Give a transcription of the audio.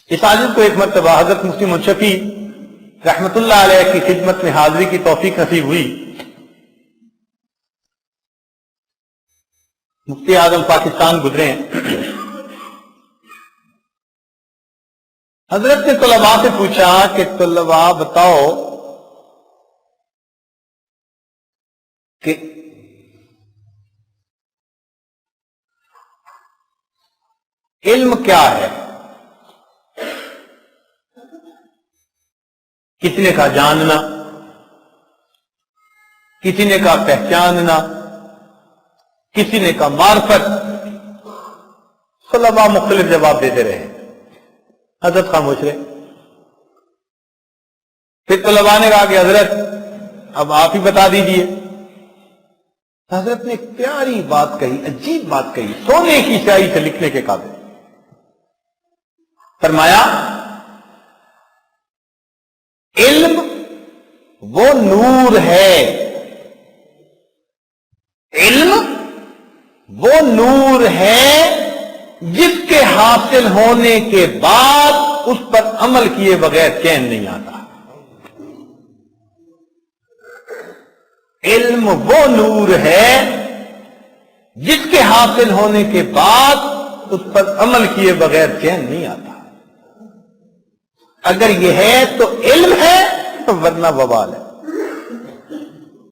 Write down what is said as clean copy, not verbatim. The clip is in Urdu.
اس عاجز کو ایک مرتبہ حضرت مفتی منشفی رحمت اللہ علیہ کی خدمت میں حاضری کی توفیق نصیب ہوئی. مفتی اعظم پاکستان گزرے ہیں. حضرت نے طلباء سے پوچھا کہ طلباء بتاؤ کہ علم کیا ہے؟ کسی نے کہا جاننا، کسی نے کہا پہچاننا، کسی نے کہا معرفت. طلباء مختلف جواب دیتے رہے. حضرت خاموش رہے. پھر طلباء نے کہا کہ حضرت اب آپ ہی بتا دیجئے. حضرت نے ایک پیاری بات کہی، عجیب بات کہی، سونے کی سیاہی سے لکھنے کے قابل. فرمایا علم وہ نور ہے، علم وہ نور ہے جس کے حاصل ہونے کے بعد اس پر عمل کیے بغیر چین نہیں آتا. علم وہ نور ہے جس کے حاصل ہونے کے بعد اس پر عمل کیے بغیر چین نہیں آتا. اگر یہ ہے تو علم ہے ورنہ وبال ہے.